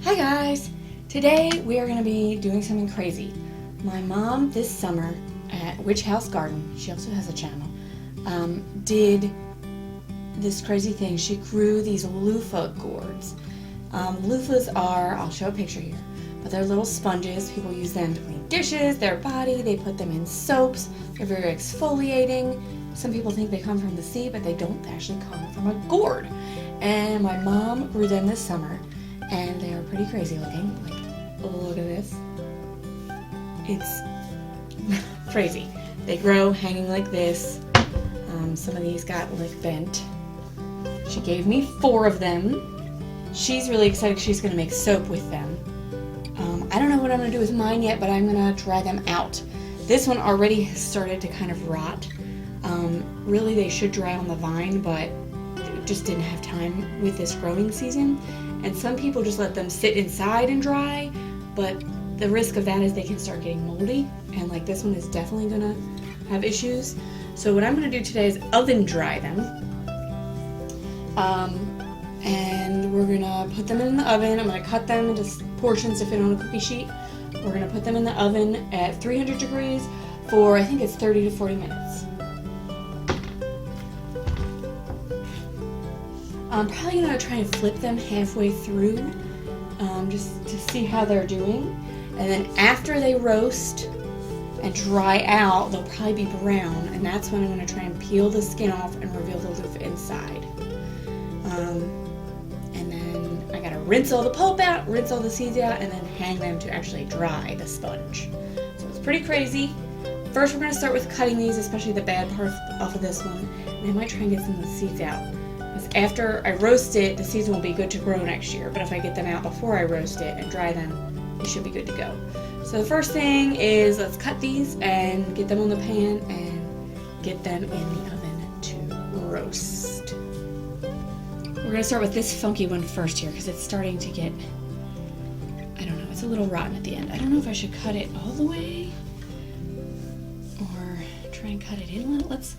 Hi guys! Today we are going to be doing something crazy. My mom this summer at Witch House Garden, she also has a channel, did this crazy thing. She grew these loofah gourds. Loofahs are, I'll show a picture here, but they're little sponges. People use them to clean dishes, their body, they put them in soaps. They're very exfoliating. Some people think they come from the sea, but they don't. They actually come from a gourd. And my mom grew them this summer, and they are pretty crazy looking. Like, look at this. It's crazy. They grow hanging like this. Some of these got like bent. She gave me 4 of them. She's really excited. She's going to make soap with them. I don't know what I'm going to do with mine yet, but I'm going to dry them out. This one already has started to kind of rot. Really, they should dry on the vine, but just didn't have time with this growing season. And some people just let them sit inside and dry, but the risk of that is they can start getting moldy, and like this one is definitely going to have issues. So what I'm going to do today is oven dry them. And we're going to put them in the oven. I'm going to cut them into portions to fit on a cookie sheet. We're going to put them in the oven at 300 degrees for, I think it's 30 to 40 minutes. I'm probably going to try and flip them halfway through just to see how they're doing. And then after they roast and dry out, they'll probably be brown, and that's when I'm going to try and peel the skin off and reveal the loofah inside. And then I got to rinse all the pulp out, rinse all the seeds out, and then hang them to actually dry the sponge. So it's pretty crazy. First we're going to start with cutting these, especially the bad parts off of this one, and I might try and get some of the seeds out. Because after I roast it, the seeds won't be good to grow next year, but if I get them out before I roast it and dry them, they should be good to go. So the first thing is, let's cut these and get them on the pan and get them in the oven to roast. We're going to start with this funky one first here because it's starting to get, I don't know, it's a little rotten at the end. I don't know if I should cut it all the way or try and cut it in a little. Let's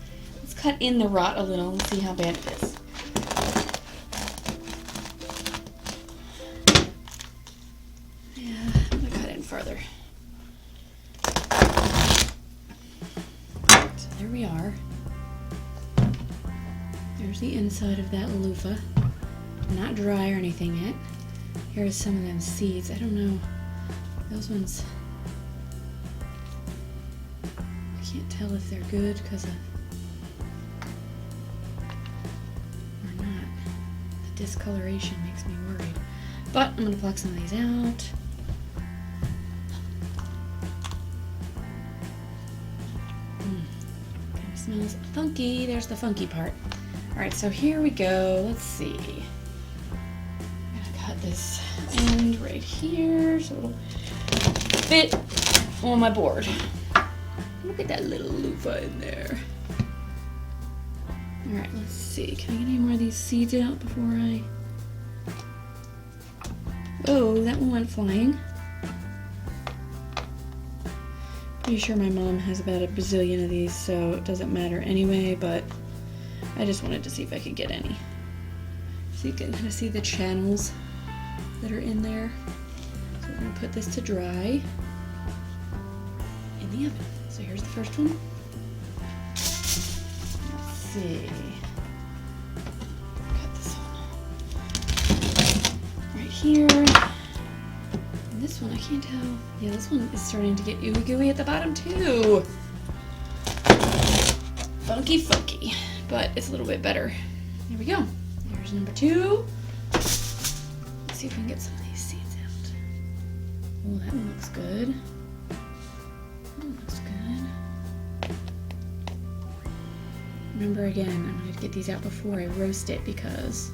cut in the rot a little and see how bad it is. Yeah, I'm going to cut in further. So there we are. There's the inside of that loofah. Not dry or anything yet. Here's some of them seeds. I don't know. Those ones, I can't tell if they're good because of or not. The discoloration makes me worried. But I'm going to pluck some of these out. Kind of smells funky. There's the funky part. Alright, so here we go. Let's see. I'm gonna cut this end right here so it'll fit on my board. Look at that little loofah in there. Alright, let's see. Can I get any more of these seeds out before I... Oh, that one went flying. Pretty sure my mom has about a bazillion of these, so it doesn't matter anyway, but I just wanted to see if I could get any. So you can kind of see the channels that are in there. So we're going to put this to dry in the oven. So here's the first one. Let's see. Cut this one right here. And this one, I can't tell. Yeah, this one is starting to get ooey gooey at the bottom too. Funky, funky. But it's a little bit better. There we go. There's number 2. Let's see if we can get some of these seeds out. Oh, that one looks good. That one looks good. Remember again, I'm going to get these out before I roast it because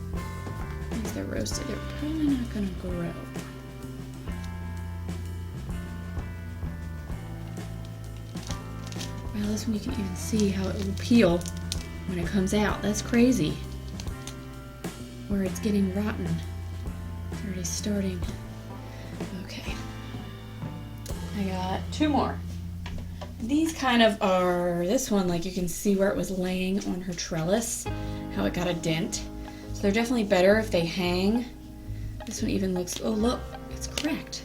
once they're roasted, they're probably not going to grow. Well, this one you can even see how it will peel when it comes out. That's crazy. Where it's getting rotten. It's already starting. Okay. I got 2 more. These kind of are, this one, like you can see where it was laying on her trellis, how it got a dent. So they're definitely better if they hang. This one even looks, oh look, it's cracked.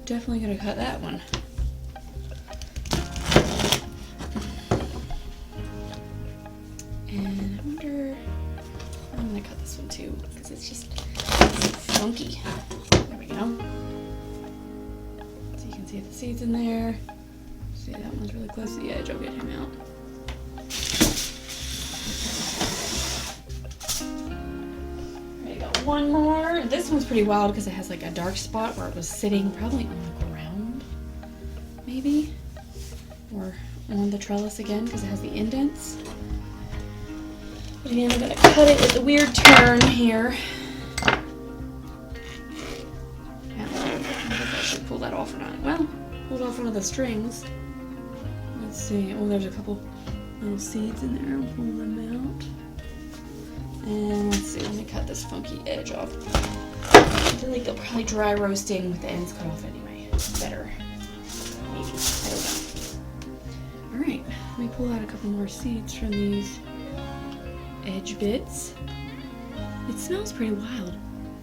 Definitely gonna cut that one. And I wonder, I'm gonna cut this one too, because it's just funky. There we go. So you can see the seeds in there. See, that one's really close to the edge. I'll get him out. There you go. One more. This one's pretty wild because it has like a dark spot where it was sitting probably on the ground, maybe, or on the trellis again because it has the indents. But again, I'm gonna cut it with a weird turn here. I don't know if I should pull that off or not. Well, pulled off one of the strings. Let's see. Oh, there's a couple little seeds in there. I'll pull them out. And let's see. Let me cut this funky edge off. I feel like they'll probably dry roasting with the ends cut off anyway. Better. Maybe. I don't know. Alright. Let me pull out a couple more seeds from these edge bits. It smells pretty wild.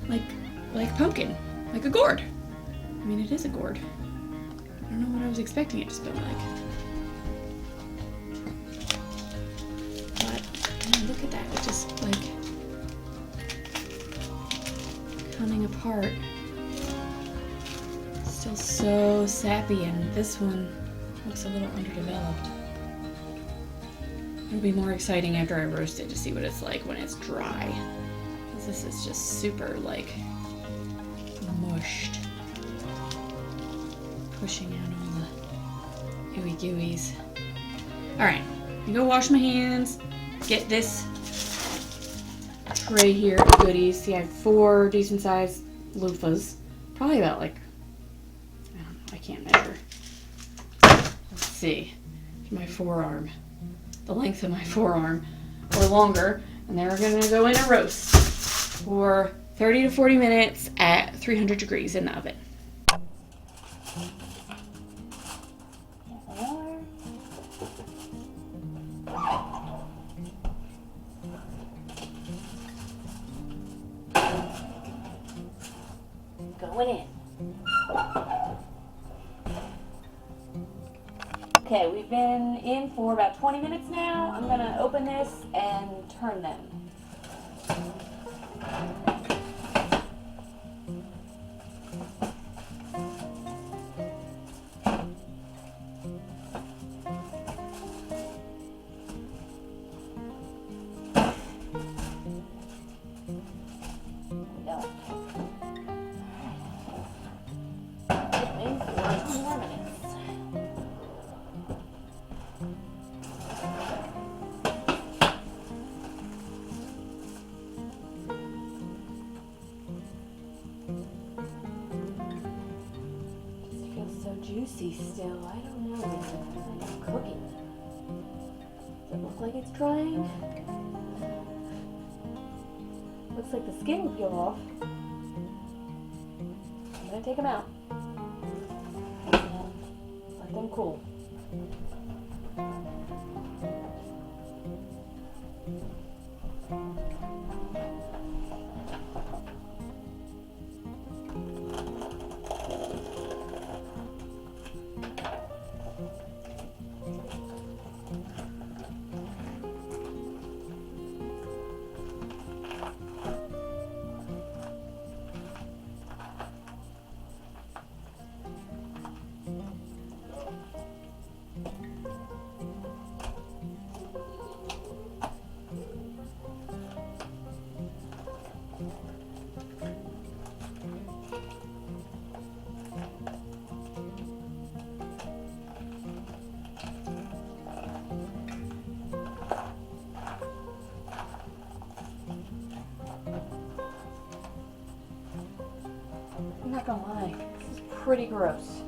Like pumpkin. Like a gourd. I mean, it is a gourd. I don't know what I was expecting it to smell like. But, man, look at that. It's just, like, coming apart. It's still so sappy, and this one looks a little underdeveloped. It'll be more exciting after I roast it to see what it's like when it's dry. Because this is just super, like, mushed. Pushing out all the ooey gooeys. Alright, I'm gonna wash my hands, get this tray here of goodies. See, I have 4 decent sized loofahs. Probably about like, I don't know, I can't measure. Let's see, my forearm. The length of my forearm or longer, and they're gonna go in a roast for 30 to 40 minutes at 300 degrees in the oven. Going in. Okay, we've been in for about 20 minutes now. I'm gonna open this and turn them. Juicy still. I don't know. It's cooking. Does it look like it's drying? Looks like the skin will peel off. I'm gonna take them out. And let them cool. I'm not gonna lie, this is pretty gross.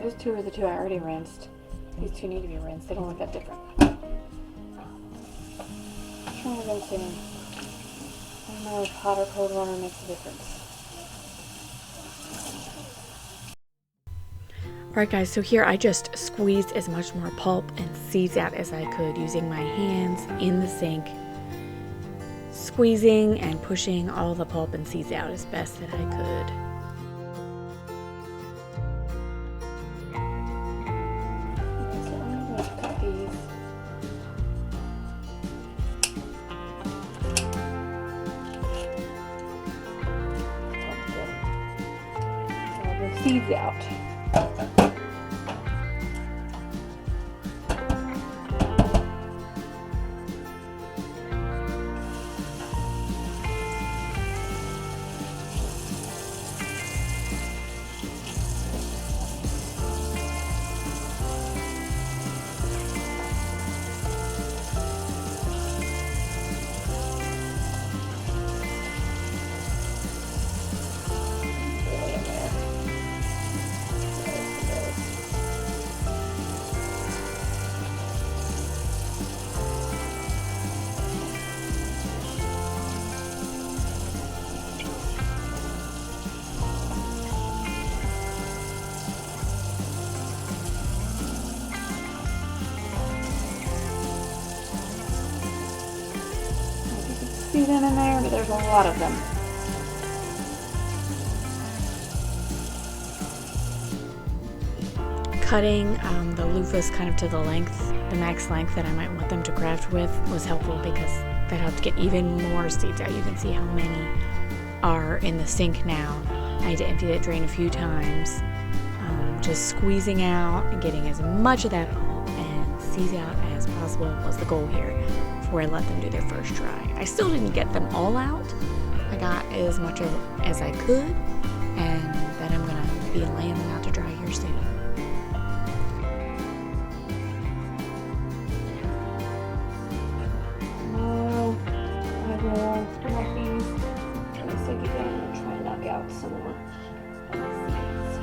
those two are the two I already rinsed. These two need to be rinsed. They don't look that different. Try rinsing. I don't know if hot or cold water makes a difference. Alright guys, so here I just squeezed as much more pulp and seeds out as I could using my hands in the sink, squeezing and pushing all the pulp and seeds out as best that I could. So I'm going to cut these. All the seeds out. See them in there, but there's a lot of them. Cutting the loofahs kind of to the length, the max length that I might want them to craft with was helpful because that helped get even more seeds out. You can see how many are in the sink now. I had to empty that drain a few times. Just squeezing out and getting as much of that pulp and seeds out as possible was the goal here before I let them do their first dry. I still didn't get them all out. I got as much as I could, and then I'm going to be laying them out to dry here soon. I will knock these in the sink again and try and knock out some more seeds.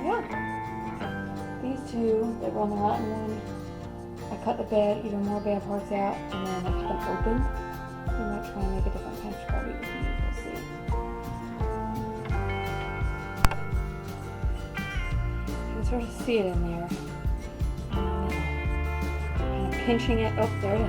Yeah. These two, they were on the rotten one. I cut the bad, even more bad parts out, and then I cut them open. We might try and make a different patch party with these. We'll see. You can sort of see it in there. Kind of pinching it. Oh, there it is.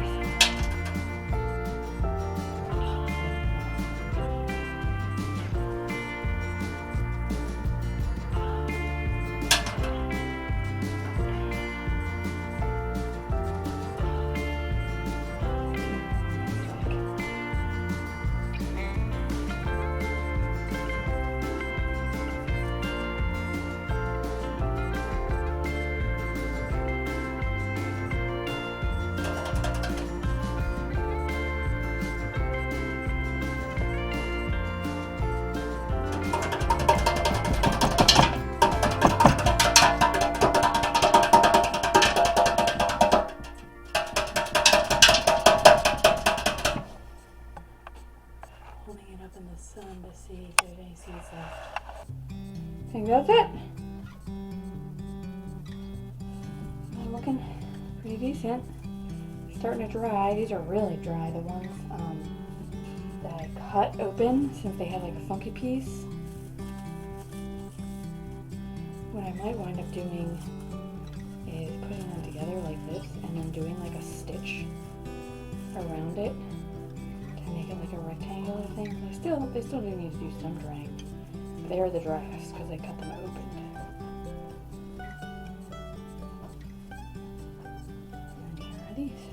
Holding it up in the sun to see if there's any seeds left. I think that's it. I'm looking pretty decent. Starting to dry. These are really dry. The ones that I cut open, since they had like a funky piece. What I might wind up doing is putting them together like this and then doing like a stitch around it to make it like a rectangular thing. They still do need to do some drying. But they are the driest because I cut them open. And here are these.